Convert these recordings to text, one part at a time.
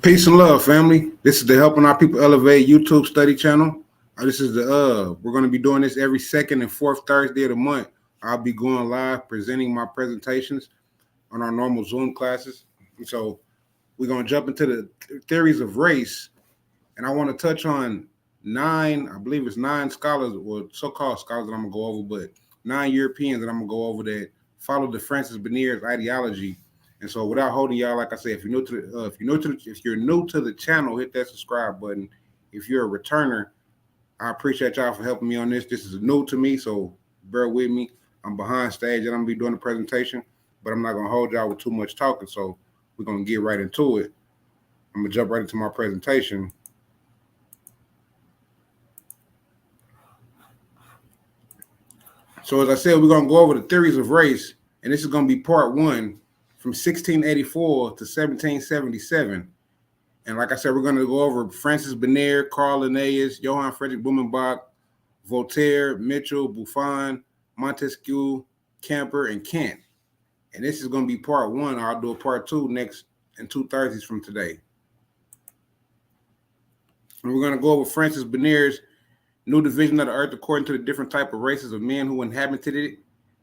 Peace and love, family. This is the Helping Our People Elevate YouTube study channel. This is we're going to be doing this every second and fourth Thursday of the month. I'll be going live presenting my presentations on our normal Zoom classes. And so we're going to jump into the theories of race. And I want to touch on nine scholars, or so-called scholars that I'm going to go over, but 9 Europeans that I'm going to go over that follow the Francois Bernier's ideology. And so, without holding y'all, like I said, if you're new to the channel, hit that subscribe button. If you're a returner, I appreciate y'all for helping me on this. This is new to me, so bear with me. I'm behind stage and I'm gonna be doing the presentation, but I'm not gonna hold y'all with too much talking. So we're gonna get right into it. I'm gonna jump right into my presentation. So as I said, we're gonna go over the theories of race, and this is gonna be part one. From 1684 to 1777. And like I said, we're going to go over Francois Bernier, Carl Linnaeus, Johann Friedrich Blumenbach, Voltaire, Mitchell, Buffon, Montesquieu, Kemper, and Kant. And this is going to be part one. I'll do a part two next in 2 Thursdays from today. And we're going to go over Francois Bernier's new division of the earth according to the different type of races of men who inhabited it.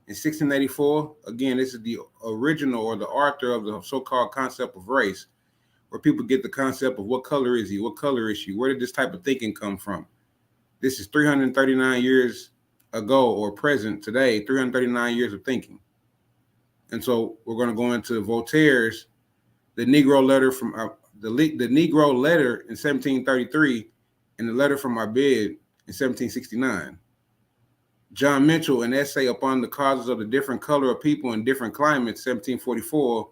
In 1684, again, this is the original or the author of the so-called concept of race, where people get the concept of what color is he, what color is she, where did this type of thinking come from? This is 339 years ago or present today, 339 years of thinking. And so we're going to go into Voltaire's the Negro letter from the Negro letter in 1733 and the letter from Abid in 1769. John Mitchell, an essay upon the causes of the different color of people in different climates, 1744.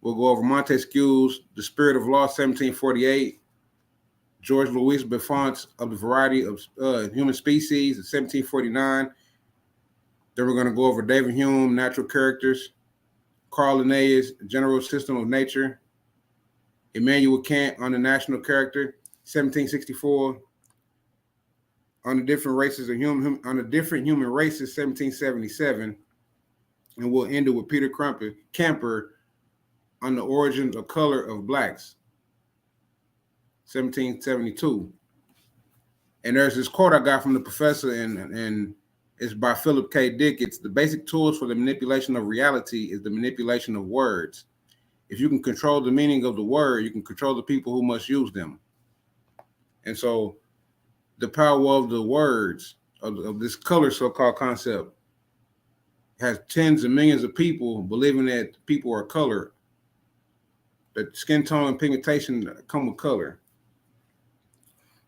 We'll go over Montesquieu's The Spirit of Law, 1748. George Louis Buffon's Of the Variety of Human Species, 1749. Then we're going to go over David Hume, Natural Characters. Carl Linnaeus, General System of Nature. Immanuel Kant on the National Character, 1764. On the different races of different human races, 1777, and we'll end it with Peter Kemper on the origins of color of blacks, 1772. And there's this quote I got from the professor, and it's by Philip K. Dick. It's the basic tools for the manipulation of reality is the manipulation of words. If you can control the meaning of the word, you can control the people who must use them. And so the power of the words of this color so-called concept has tens of millions of people believing that people are colored, that skin tone and pigmentation come with color.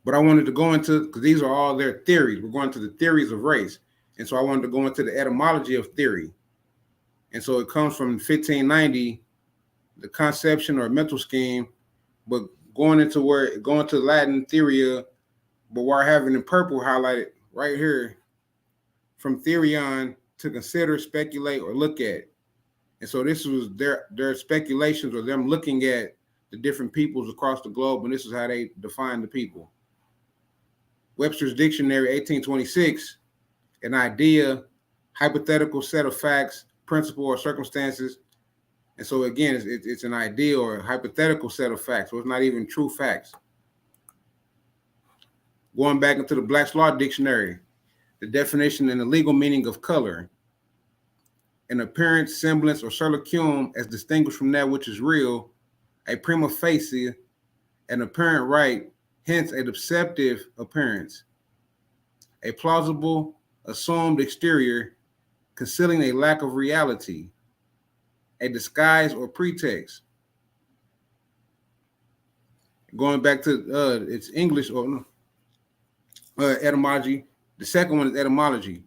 But I wanted to go into, because these are all their theories. We're going to the theories of race. And so I wanted to go into the etymology of theory. And so it comes from 1590, the conception or mental scheme, but going to Latin theoria, but we're having in purple highlighted right here, from theorion, to consider, speculate, or look at. And so this was their speculations, or them looking at the different peoples across the globe, and this is how they define the people. Webster's Dictionary, 1826, an idea, hypothetical set of facts, principle, or circumstances. And so again, it's an idea or a hypothetical set of facts, so it's not even true facts. Going back into the Black's Law Dictionary, the definition and the legal meaning of color: an appearance, semblance, or circumlocution as distinguished from that which is real, a prima facie, an apparent right, hence a deceptive appearance, a plausible, assumed exterior, concealing a lack of reality, a disguise or pretext. Going back to its English or etymology, the second one is etymology,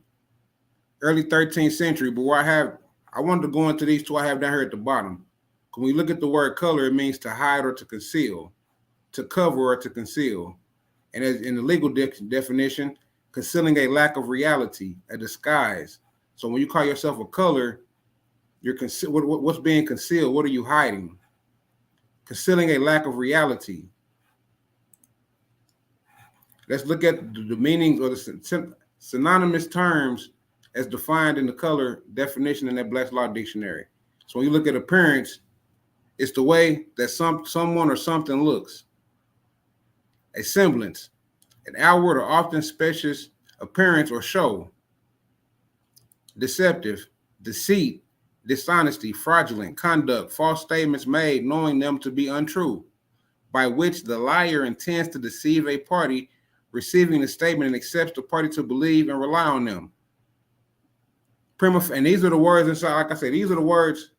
early 13th century. But I wanted to go into these two I have down here at the bottom. When we look at the word color, it means to hide or to conceal, to cover or to conceal. And as in the legal definition, concealing a lack of reality, a disguise. So when you call yourself a color, you're what's being concealed? What are you hiding? Concealing a lack of reality. Let's look at the meanings or the synonymous terms as defined in the color definition in that Black's Law Dictionary. So when you look at appearance, It's the way that someone or something looks. A semblance, an outward or often specious appearance or show. Deceptive, deceit, dishonesty, fraudulent conduct, false statements made knowing them to be untrue, by which the liar intends to deceive a party receiving the statement and accepts the party to believe and rely on them. And these are the words inside, like I said, these are the words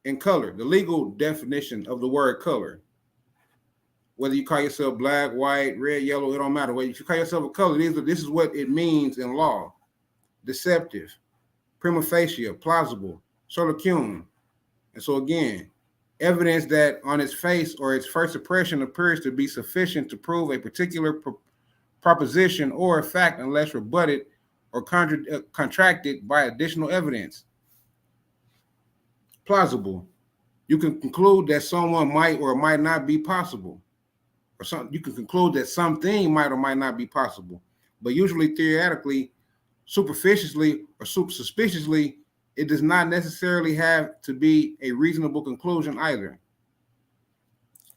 in color, the legal definition of the word color. Whether you call yourself black, white, red, yellow, it don't matter. Whether you call yourself a color, this is what it means in law. Deceptive, prima facie, plausible, solicium. And so again, evidence that on its face or its first impression appears to be sufficient to prove a particular proposition or a fact unless rebutted or contracted by additional evidence. Plausible. You can conclude that someone might or might not be possible. You can conclude that something might or might not be possible. But usually, theoretically, superficially, or suspiciously, it does not necessarily have to be a reasonable conclusion either.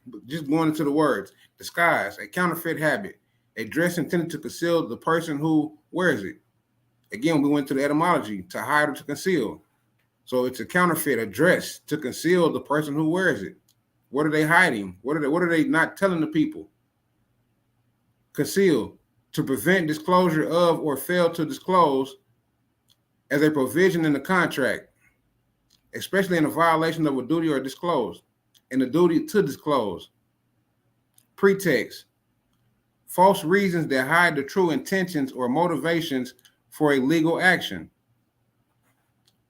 But just going into the words, disguise, a counterfeit habit, a dress intended to conceal the person who wears it. Again, we went to the etymology, to hide or to conceal. So it's a counterfeit, a dress to conceal the person who wears it. What are they hiding? What are they not telling the people? Conceal, to prevent disclosure of or fail to disclose as a provision in the contract, especially in a violation of a duty or disclose, and the duty to disclose. Pretext, false reasons that hide the true intentions or motivations for a legal action.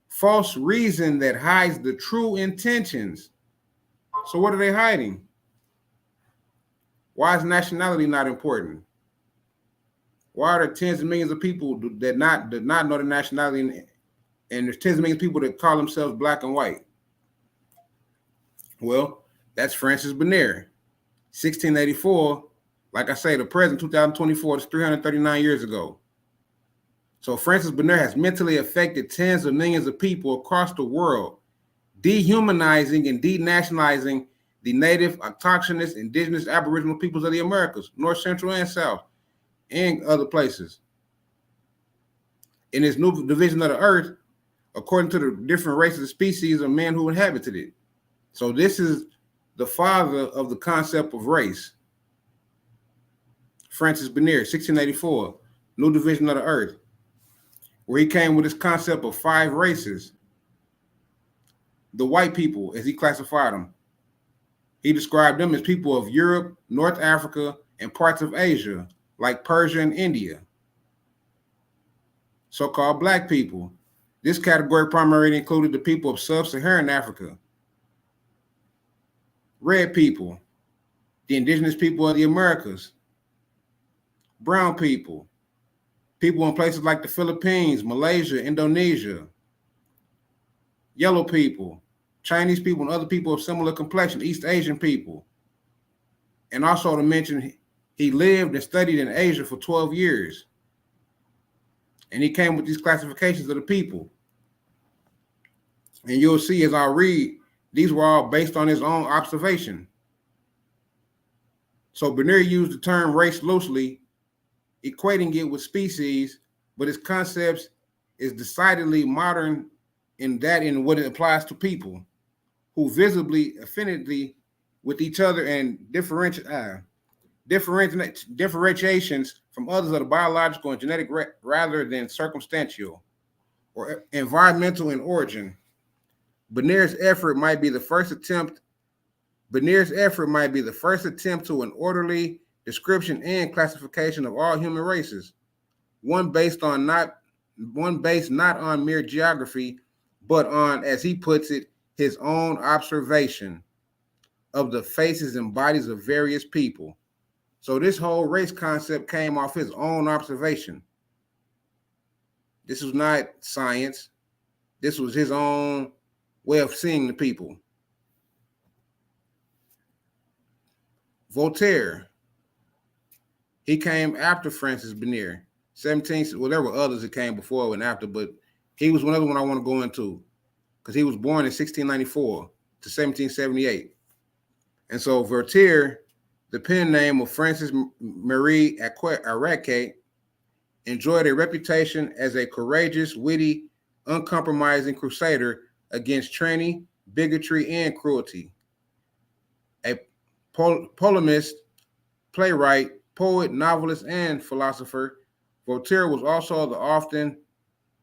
False reason that hides the true intentions. So what are they hiding? Why is nationality not important? Why are there tens of millions of people that not know the nationality, and there's tens of millions of people that call themselves black and white? Well, that's Francois Bernier, 1684. Like I say, the present 2024 is 339 years ago. So Francois Bernier has mentally affected tens of millions of people across the world, dehumanizing and denationalizing the native, autochthonous, indigenous, aboriginal peoples of the Americas, North, Central, and South, and other places. In this new division of the earth, according to the different races and species of men who inhabited it. So this is the father of the concept of race. Francois Bernier, 1684, new division of the earth, where he came with this concept of 5 races. The white people, as he classified them, he described them as people of Europe, North Africa, and parts of Asia, like Persia and India. So-called black people. This category primarily included the people of sub-Saharan Africa. Red people, the indigenous people of the Americas. Brown people, people in places like the Philippines, Malaysia, Indonesia. Yellow people, Chinese people, and other people of similar complexion, East Asian people. And also to mention, he lived and studied in Asia for 12 years. And he came with these classifications of the people. And you'll see as I read, these were all based on his own observation. So Bernier used the term race loosely, equating it with species, but his concepts is decidedly modern in what it applies to people who visibly affinity with each other and differentiations from others of the biological and genetic rather than circumstantial or environmental in origin. Bernier's effort might be the first attempt to an orderly description and classification of all human races, one based not on mere geography, but on, as he puts it, his own observation of the faces and bodies of various people. So this whole race concept came off his own observation. This was not science. This was his own way of seeing the people. Voltaire, he came after Francois Bernier. There were others that came before and after, but he was another one I want to go into because he was born in 1694 to to 1778. And so Voltaire, the pen name of Francis Marie Arrête, enjoyed a reputation as a courageous, witty, uncompromising crusader against tyranny, bigotry, and cruelty. A polemist, playwright, poet, novelist, and philosopher, Voltaire was also the often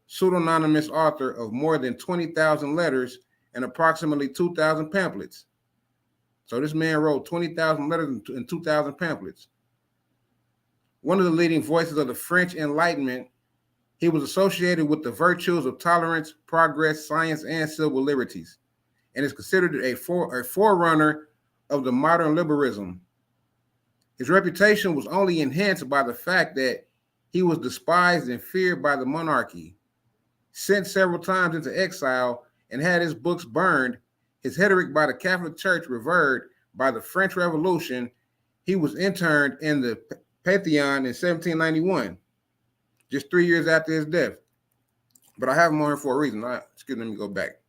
pseudonymous author of more than 20,000 letters and approximately 2,000 pamphlets. So this man wrote 20,000 letters and 2,000 pamphlets. One of the leading voices of the French Enlightenment, he was associated with the virtues of tolerance, progress, science, and civil liberties, and is considered a forerunner of the modern liberalism. His reputation was only enhanced by the fact that he was despised and feared by the monarchy, sent several times into exile, and had his books burned, his rhetoric by the Catholic Church revered by the French Revolution. He was interned in the Pantheon in 1791, just 3 years after his death. But I have him on here for a reason. Let me go back.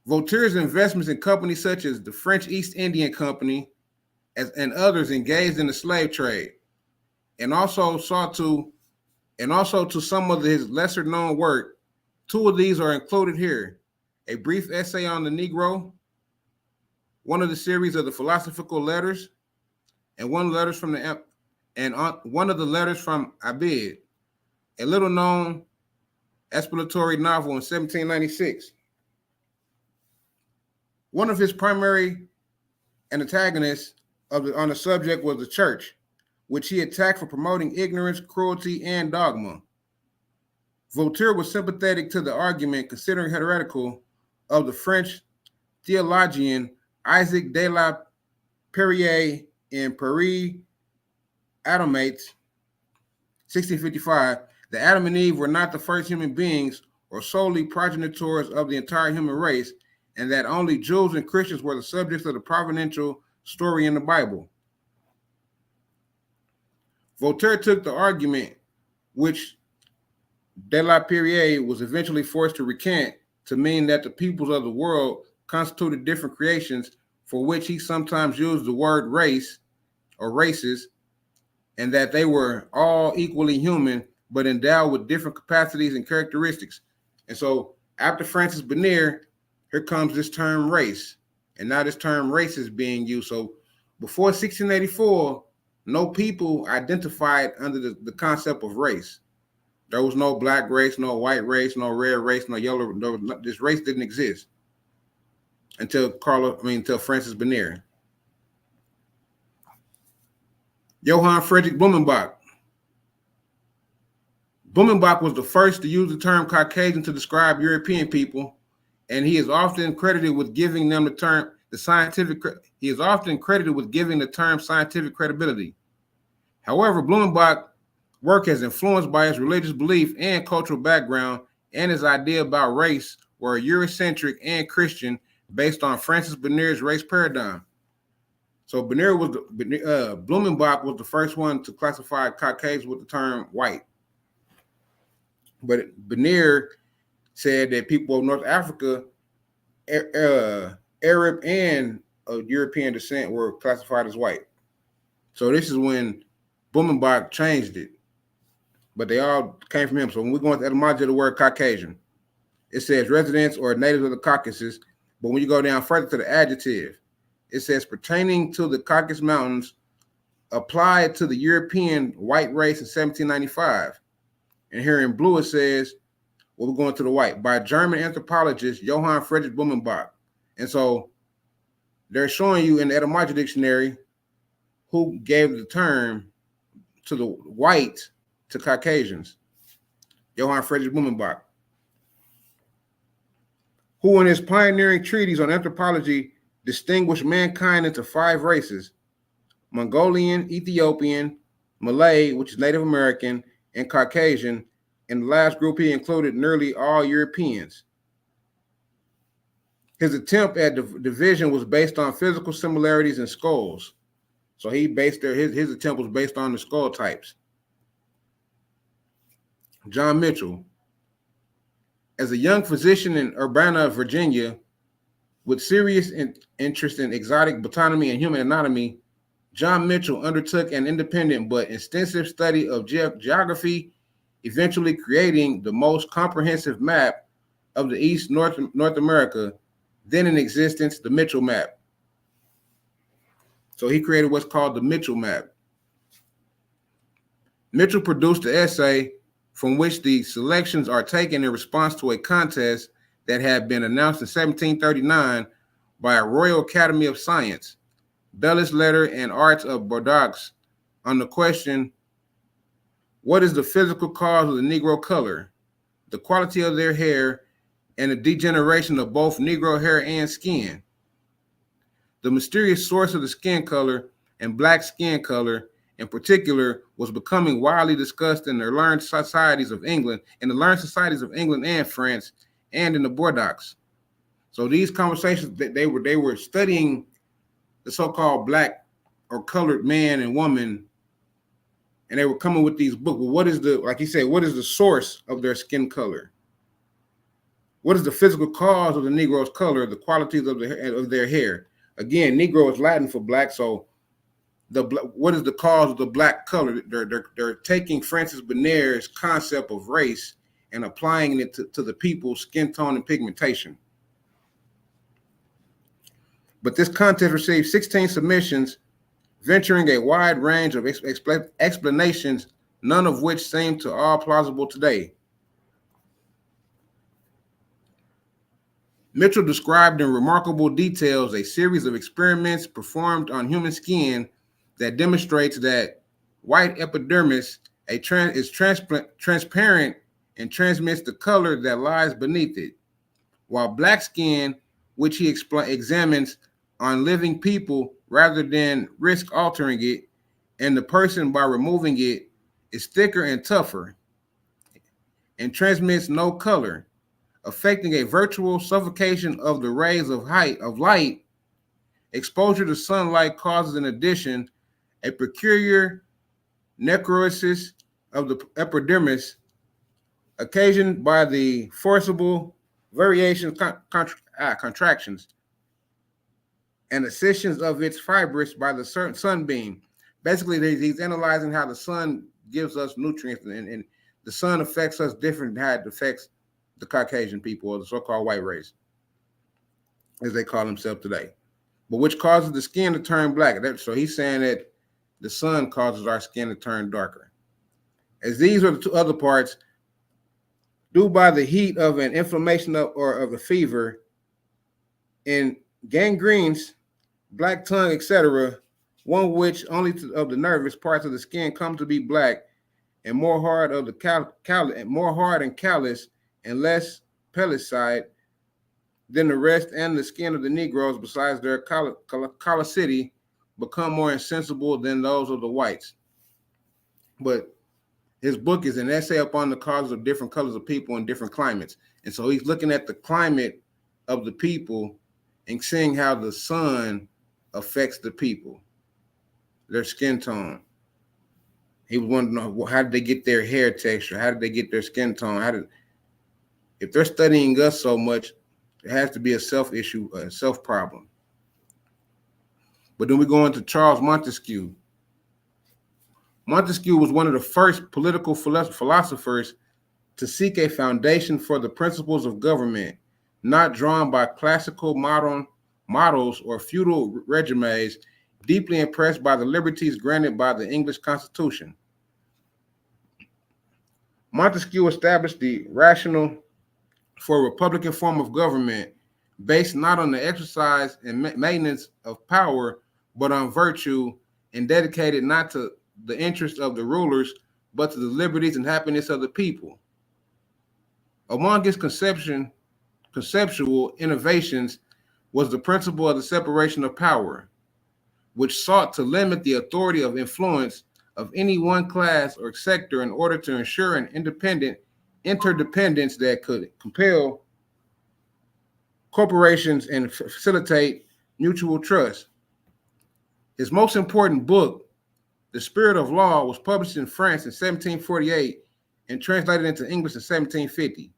Voltaire's investments in companies such as the French East Indian Company and others engaged in the slave trade, and also to some of his lesser known work. Two of these are included here: a brief essay on the Negro, one of the series of the philosophical letters, and one of the letters from Abid, a little known exploratory novel in 1796. One of his primary antagonists on the subject was the church, which he attacked for promoting ignorance, cruelty, and dogma. Voltaire was sympathetic to the argument, considering heretical, of the French theologian Isaac de la Perrière in Paris Automates, 1655, that Adam and Eve were not the first human beings or solely progenitors of the entire human race, and that only Jews and Christians were the subjects of the providential story in the Bible. Voltaire took the argument, which de la Perrière was eventually forced to recant, to mean that the peoples of the world constituted different creations, for which he sometimes used the word race or races, and that they were all equally human, but endowed with different capacities and characteristics. And so after Francois Bernier, here comes this term race, and now this term race is being used. So before 1684, no people identified under the concept of race. There was no black race, no white race, no red race, no yellow. This race didn't exist until Francois Bernier. Johann Friedrich Blumenbach. Blumenbach was the first to use the term Caucasian to describe European people, and he is often credited with giving them the term scientific credibility. However, Blumenbach's work is influenced by his religious belief and cultural background, and his idea about race were Eurocentric and Christian, based on Francois Bernier's race paradigm. So Blumenbach was the first one to classify Caucasians with the term white. But Bernier said that people of North Africa, Arab and European descent, were classified as white. So this is when Blumenbach changed it. But they all came from him. So when we go into the etymology of the word Caucasian, it says residents or natives of the Caucasus. But when you go down further to the adjective, it says pertaining to the Caucasus Mountains, applied to the European white race in 1795. And here in blue it says, we're going to the white, by German anthropologist Johann Friedrich Blumenbach. And so they're showing you in the etymology dictionary who gave the term to the white to Caucasians. Johann Friedrich Blumenbach, who in his pioneering treatise on anthropology distinguished mankind into 5 races: Mongolian, Ethiopian, Malay, which is Native American, and Caucasian. In the last group, he included nearly all Europeans. His attempt at division was based on physical similarities in skulls. So he based his attempt was based on the skull types. John Mitchell. As a young physician in Urbana, Virginia, with serious interest in exotic botany and human anatomy, John Mitchell undertook an independent but extensive study of geography, eventually creating the most comprehensive map of the East North America then in existence, the Mitchell map. So he created what's called the Mitchell map. Mitchell produced the essay from which the selections are taken in response to a contest that had been announced in 1739 by a Royal Academy of Science, Belles Lettres and Arts of Bordeaux, on the question, what is the physical cause of the Negro color, the quality of their hair, and the degeneration of both Negro hair and skin? The mysterious source of the skin color and black skin color in particular was becoming widely discussed in the learned societies of England, and France, and in the Bordeaux. So these conversations, they were studying the so-called black or colored man and woman, and they were coming with these books. Well, what is like he said, what is the source of their skin color? What is the physical cause of the Negro's color, the qualities of their hair? Again, Negro is Latin for black, so what is the cause of the black color? They're taking Francois Bernier's concept of race and applying it to the people's skin tone and pigmentation. But this contest received 16 submissions, venturing a wide range of explanations, none of which seem to all plausible today. Mitchell described in remarkable details a series of experiments performed on human skin that demonstrates that white epidermis is transparent and transmits the color that lies beneath it, while black skin, which he examines on living people rather than risk altering it, and the person by removing it, is thicker and tougher and transmits no color, affecting a virtual suffocation of the rays of light. Exposure to sunlight causes, in addition, a peculiar necrosis of the epidermis, occasioned by the forcible variations, contractions, and escissions of its fibers by the sunbeam. Basically, he's analyzing how the sun gives us nutrients, and the sun affects us different than how it affects the Caucasian people, or the so-called white race, as they call themselves today, but which causes the skin to turn black. So he's saying that the sun causes our skin to turn darker. As these are the two other parts, due by the heat of an inflammation of a fever, in gangrenes, black tongue, etc., one which only of the nervous parts of the skin come to be black, and more hard of the more hard and callous, and less pellucid than the rest, and the skin of the Negroes, besides their callousity, become more insensible than those of the whites. But his book is an essay upon the causes of different colors of people in different climates. And so he's looking at the climate of the people and seeing how the sun affects the people, their skin tone. He was wanting to know, how did they get their hair texture? How did they get their skin tone? If they're studying us so much, it has to be a self issue, a self problem. But then we go into Charles Montesquieu. Montesquieu was one of the first political philosophers to seek a foundation for the principles of government, not drawn by classical modern models or feudal regimes, deeply impressed by the liberties granted by the English Constitution. Montesquieu established the rationale for a republican form of government based not on the exercise and maintenance of power, but on virtue, and dedicated not to the interests of the rulers, but to the liberties and happiness of the people. Among his conceptual innovations was the principle of the separation of power, which sought to limit the authority of influence of any one class or sector in order to ensure an interdependence that could compel corporations and facilitate mutual trust. His most important book, The Spirit of Law, was published in France in 1748 and translated into English in 1750.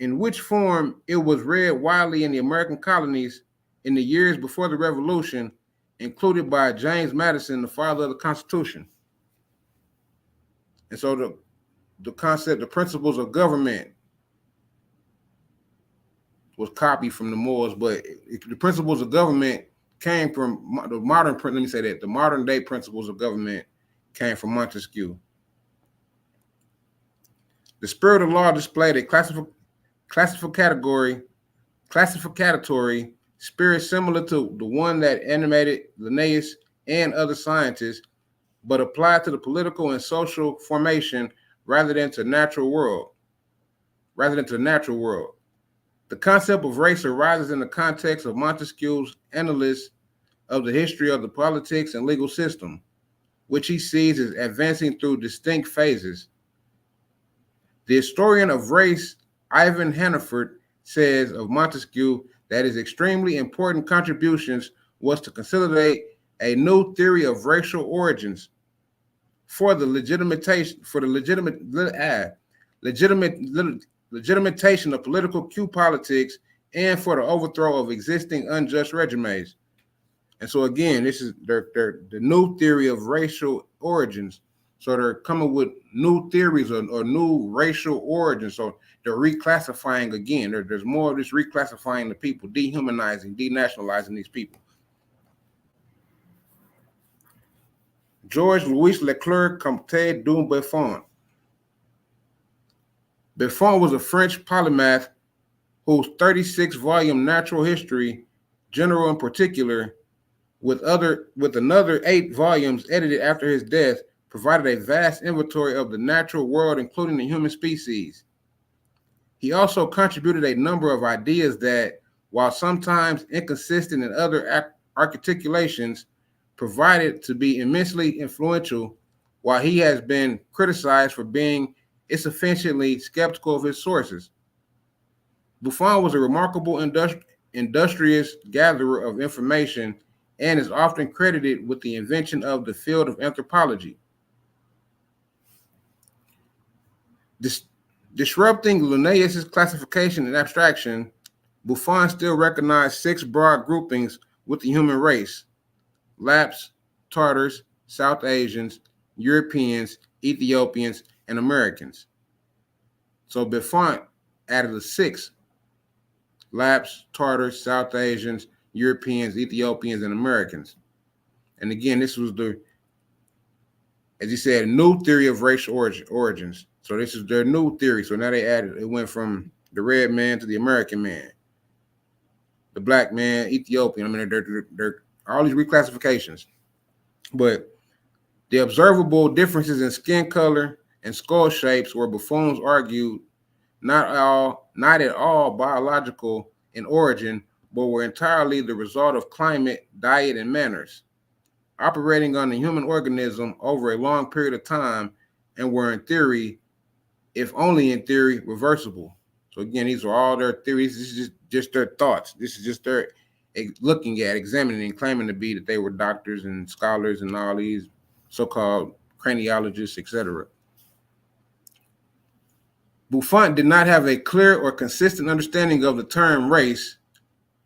in which form it was read widely in the American colonies in the years before the Revolution, included by James Madison, the father of the Constitution. And so the concept, the principles of government was copied from the Moors, but the principles of government came from the modern, let me say that, the modern day principles of government came from Montesquieu. The spirit of law displayed a classificatory spirit similar to the one that animated Linnaeus and other scientists, but applied to the political and social formation rather than to the natural world. The concept of race arises in the context of Montesquieu's analysis of the history of the politics and legal system, which he sees as advancing through distinct phases. The historian of race, Ivan Hannaford, says of Montesquieu that his extremely important contributions was to consolidate a new theory of racial origins for the legitimation of political politics and for the overthrow of existing unjust regimes. And so again, this is the new theory of racial origins. So they're coming with new theories or new racial origins. So they're reclassifying again. There's more of this reclassifying the people, dehumanizing, denationalizing these people. Georges Louis Leclerc Comte du Buffon. Buffon was a French polymath whose 36-volume natural history, general in particular, with another 8 volumes edited after his death, provided a vast inventory of the natural world, including the human species. He also contributed a number of ideas that, while sometimes inconsistent in other articulations, provided to be immensely influential, while he has been criticized for being insufficiently skeptical of his sources. Buffon was a remarkable industrious gatherer of information and is often credited with the invention of the field of anthropology. Disrupting Linnaeus' classification and abstraction, Buffon still recognized 6 broad groupings with the human race: Lapps, Tartars, South Asians, Europeans, Ethiopians, and Americans. So Buffon added a 6: Lapps, Tartars, South Asians, Europeans, Ethiopians, and Americans. And again, this was as you said, new theory of racial origins. So this is their new theory. So now it went from the red man to the American man, the black man, Ethiopian. I mean, they're all these reclassifications. But the observable differences in skin color and skull shapes were, Buffon's argued, not at all biological in origin, but were entirely the result of climate, diet, and manners, operating on the human organism over a long period of time, and were in theory, if only in theory, reversible. So again, these are all their theories. This is just their thoughts. This is just their looking at, examining, and claiming to be that they were doctors and scholars and all these so-called craniologists, etc. Buffon did not have a clear or consistent understanding of the term race,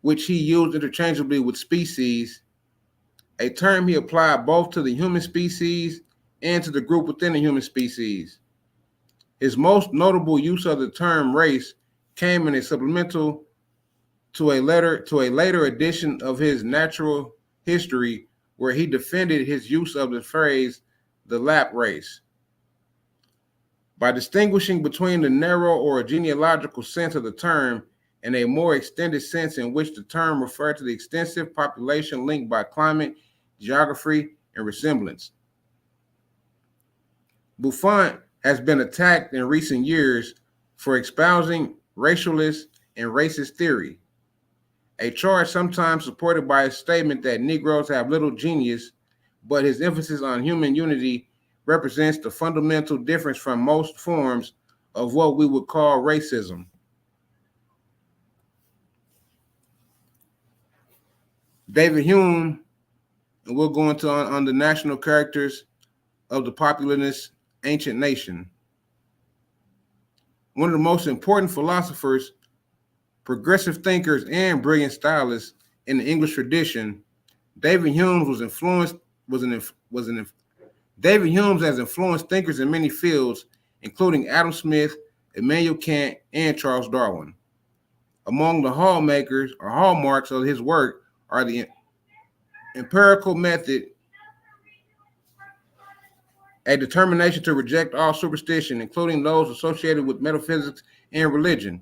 which he used interchangeably with species, a term he applied both to the human species and to the group within the human species. His most notable use of the term race came in a supplemental to a later edition of his Natural History, where he defended his use of the phrase the Lapp race. By distinguishing between the narrow or genealogical sense of the term and a more extended sense in which the term referred to the extensive population linked by climate, geography, and resemblance. Buffon has been attacked in recent years for espousing racialist and racist theory, a charge sometimes supported by his statement that Negroes have little genius, but his emphasis on human unity represents the fundamental difference from most forms of what we would call racism. David Hume, and we'll go into on the national characters of the populist ancient nation. one of the most important philosophers, progressive thinkers, and brilliant stylists in the English tradition, David Hume David Hume has influenced thinkers in many fields, including Adam Smith, Immanuel Kant, and Charles Darwin. Among the hallmarks of his work are the empirical method, a determination to reject all superstition, including those associated with metaphysics and religion,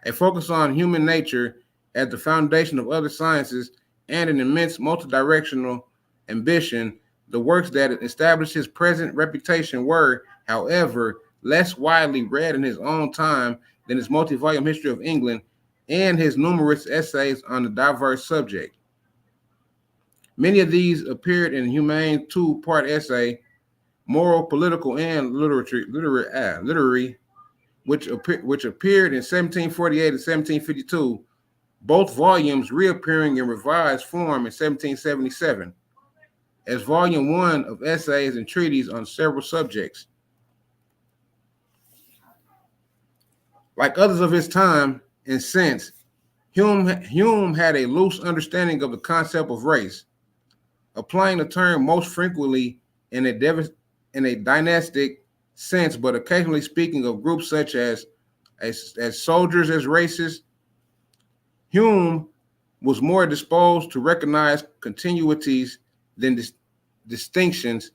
a focus on human nature as the foundation of other sciences, and an immense multidirectional ambition. The works that established his present reputation were, however, less widely read in his own time than his multi-volume history of England and his numerous essays on a diverse subject. Many of these appeared in Hume's two-part essay, Moral, Political, and Literary, which appeared in 1748 and 1752, both volumes reappearing in revised form in 1777, as volume 1 of essays and treatises on several subjects. Like others of his time and since, Hume had a loose understanding of the concept of race, applying the term most frequently in a dynastic sense, but occasionally speaking of groups such as soldiers as races. Hume was more disposed to recognize continuities than distinctions.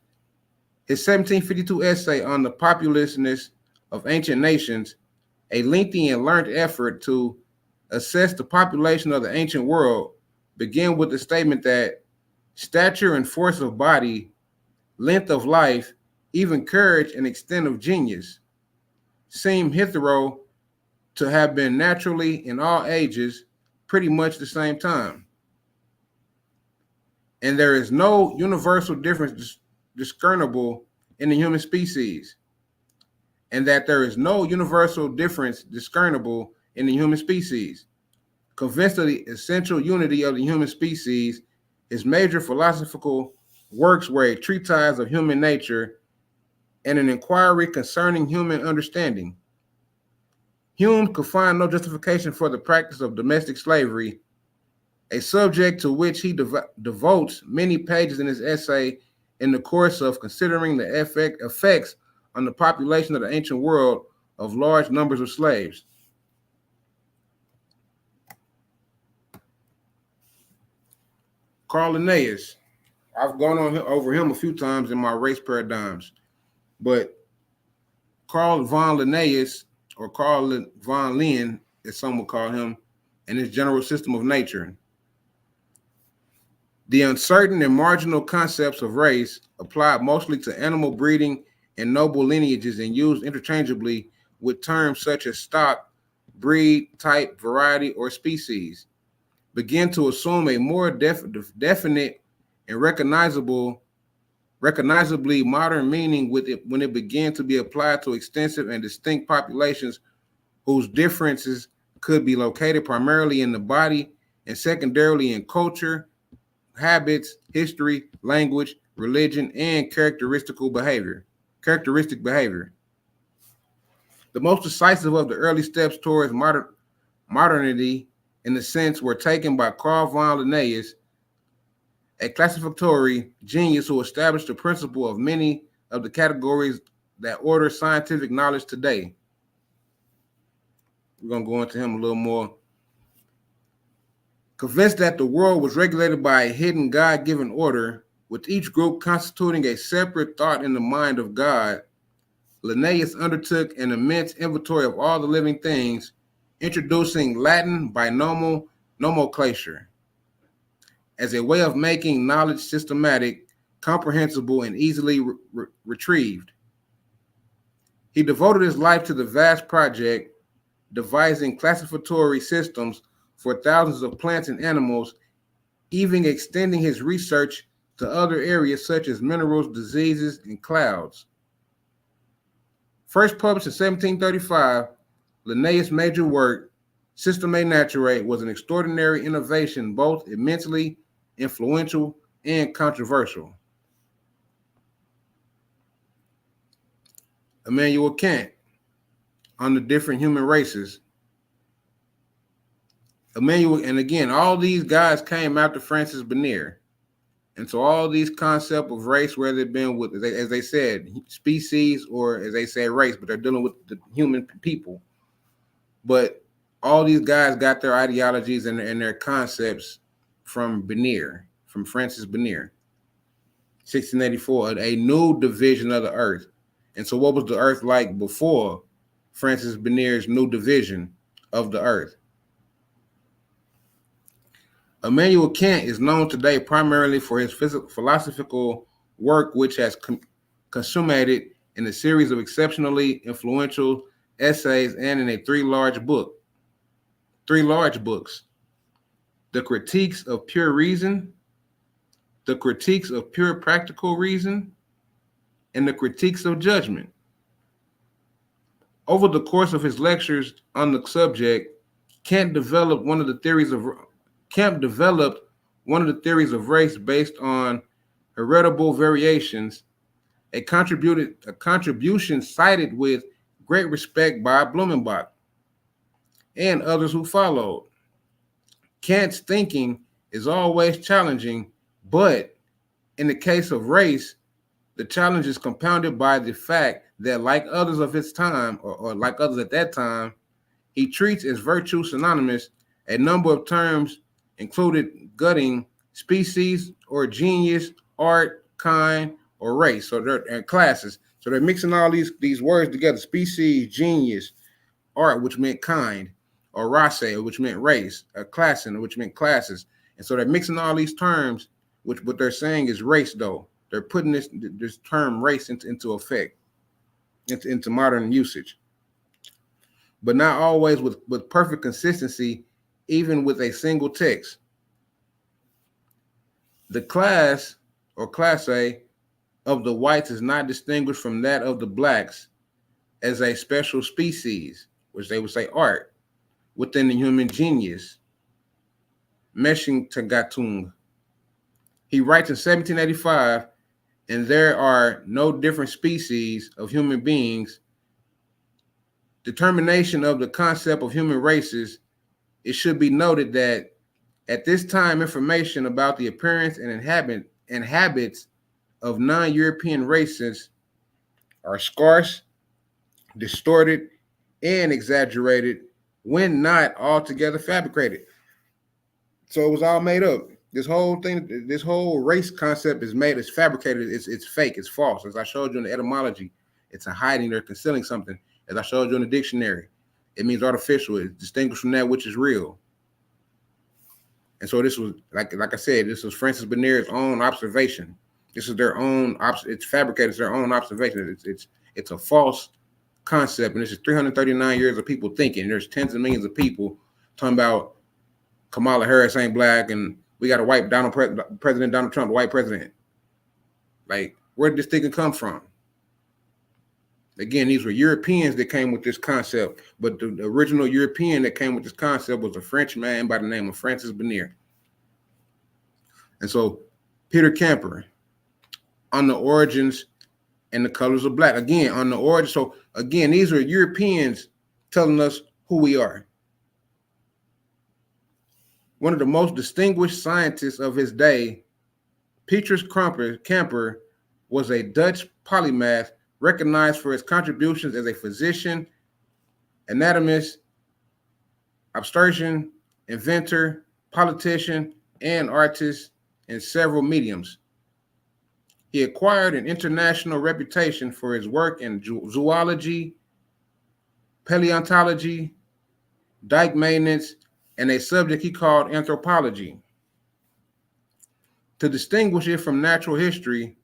His 1752 essay on the populousness of ancient nations, a lengthy and learned effort to assess the population of the ancient world, began with the statement that stature and force of body, length of life, even courage and extent of genius, seem hitherto to have been naturally in all ages pretty much the same time. And there is no universal difference discernible in the human species. And that there is no universal difference discernible in the human species. Convinced of the essential unity of the human species, his major philosophical works were a treatise of human nature and an inquiry concerning human understanding. Hume could find no justification for the practice of domestic slavery, a subject to which he devotes many pages in his essay in the course of considering the effects on the population of the ancient world of large numbers of slaves. Carl Linnaeus. I've gone over him a few times in my race paradigms, but Carl von Linnaeus, or Carl von Linné, as some would call him, and his general system of nature. The uncertain and marginal concepts of race applied mostly to animal breeding and noble lineages and used interchangeably with terms such as stock, breed, type, variety, or species, begin to assume a more definite and recognizably modern meaning when it began to be applied to extensive and distinct populations whose differences could be located primarily in the body and secondarily in culture, habits, history, language, religion, and characteristic behavior. The most decisive of the early steps towards modernity in the sense were taken by Carl von Linnaeus, a classificatory genius who established the principle of many of the categories that order scientific knowledge today. We're going to go into him a little more. Convinced that the world was regulated by a hidden God-given order, with each group constituting a separate thought in the mind of God, Linnaeus undertook an immense inventory of all the living things, introducing Latin binomial nomenclature as a way of making knowledge systematic, comprehensible, and easily retrieved. He devoted his life to the vast project, devising classificatory systems for thousands of plants and animals, even extending his research to other areas such as minerals, diseases, and clouds. First published in 1735, Linnaeus' major work, Systemae Naturae, was an extraordinary innovation, both immensely influential and controversial. Immanuel Kant. on the different human races. Emmanuel, and again, all these guys came after Francois Bernier. And so all these concepts of race, whether it been with, as they said, species or as they say race, but they're dealing with the human people. But all these guys got their ideologies and their concepts from Bernier, from Francois Bernier. 1684, a new division of the earth. And so what was the earth like before Francois Bernier's new division of the earth? Immanuel Kant is known today primarily for his philosophical work, which has consummated in a series of exceptionally influential essays and in three large books. The Critiques of Pure Reason, The Critiques of Pure Practical Reason, and The Critiques of Judgment. Over the course of his lectures on the subject, Kant developed one of the theories of race based on heritable variations, a contribution cited with great respect by Blumenbach and others who followed. Kant's thinking is always challenging, but in the case of race, the challenge is compounded by the fact that, like others of his time, or like others at that time, he treats as virtue synonymous a number of terms included gutting species or genius, art, kind, or race. So they're classes. So they're mixing all these words together: species, genius, art, which meant kind, or race, which meant race, classen, which meant classes. And so they're mixing all these terms, which what they're saying is race, though. They're putting this term race into effect, into modern usage. But not always with perfect consistency, even with a single text. The class, or classe, of the whites is not distinguished from that of the blacks as a special species, which they would say art, within the human genius, Menschengattung. He writes in 1785, and there are no different species of human beings. Determination of the concept of human races, it should be noted that at this time, information about the appearance and habits of non-European races are scarce, distorted, and exaggerated, when not altogether fabricated. So it was all made up. This whole thing, this whole race concept is fabricated. It's fake. It's false. As I showed you in the etymology, it's a hiding. They're concealing something. As I showed you in the dictionary, it means artificial. It's distinguished from that which is real. And so this was, like I said, this was Francois Bernier's own observation. This is their own, it's fabricated, it's their own observation. It's a false concept. And this is 339 years of people thinking. There's tens of millions of people talking about Kamala Harris ain't black and we got to wipe President Donald Trump, the white president. Like, where did this thinking come from? Again, these were Europeans that came with this concept, but the original European that came with this concept was a French man by the name of Francois Bernier. And so Peter Camper, on the origins and the colors of black. Again, on the origin. So again, these are Europeans telling us who we are. One of the most distinguished scientists of his day, Petrus Camper, was a Dutch polymath recognized for his contributions as a physician, anatomist, obstetrician, inventor, politician, and artist in several mediums. He acquired an international reputation for his work in zoology, paleontology, dike maintenance, and a subject he called anthropology. To distinguish it from natural history,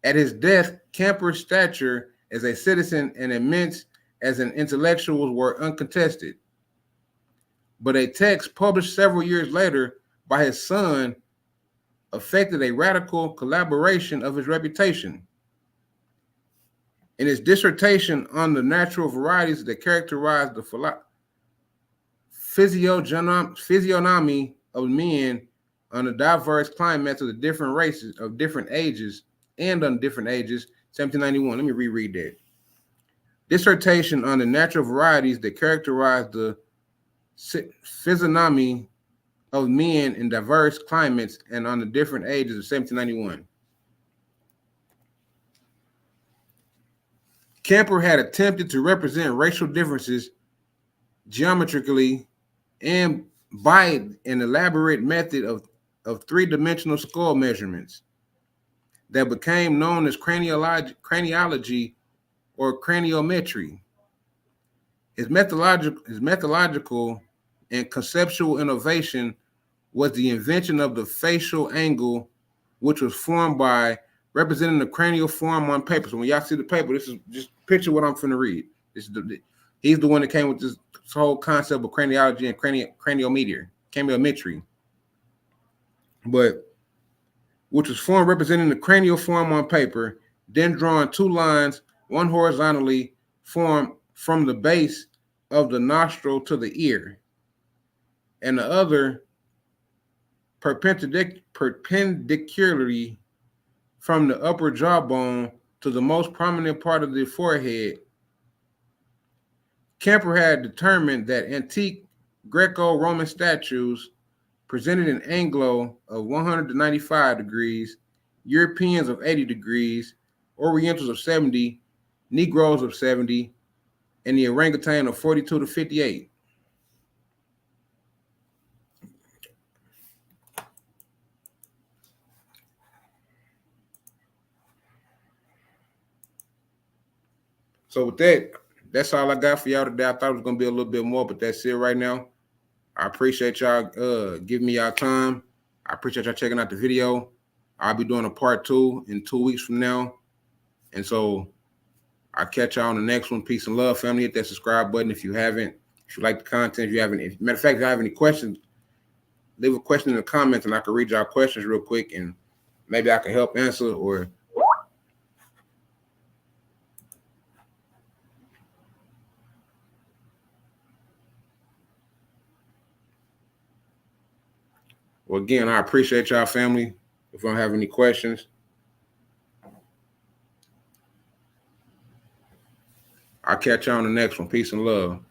at his death, Camper's stature as a citizen and immense as an intellectual were uncontested. But a text published several years later by his son affected a radical collaboration of his reputation. In his dissertation on the natural varieties that characterize the physiognomy of men on the diverse climates of the different races of different ages and on different ages, 1791. Let me reread that. dissertation on the natural varieties that characterize the physiognomy of men in diverse climates and on the different ages of 1791. Kemper had attempted to represent racial differences geometrically and by an elaborate method of three-dimensional skull measurements that became known as craniology or craniometry. His methodological and conceptual innovation was the invention of the facial angle, which was formed by representing the cranial form on paper. So when y'all see the paper, this is just picture what I'm finna read. He's the one that came with this whole concept of craniology and craniometry, but which was formed representing the cranial form on paper, then drawing two lines, one horizontally formed from the base of the nostril to the ear, and the other perpendicularly from the upper jawbone to the most prominent part of the forehead. Kemper had determined that antique Greco-Roman statues presented an angle of 195 degrees, Europeans of 80 degrees, Orientals of 70, Negroes of 70, and the orangutan of 42 to 58. So with that, that's all I got for y'all today. I thought it was going to be a little bit more, but that's it right now. I appreciate y'all giving me y'all time. I appreciate y'all checking out the video. I'll be doing a part 2 in 2 weeks from now. And so I'll catch y'all on the next one. Peace and love, family. Hit that subscribe button if you haven't. If you like the content, if you haven't, matter of fact, if you have any questions, leave a question in the comments and I can read y'all questions real quick and maybe I can help answer or well, again, I appreciate y'all, family. If you don't have any questions, I'll catch y'all on the next one. Peace and love.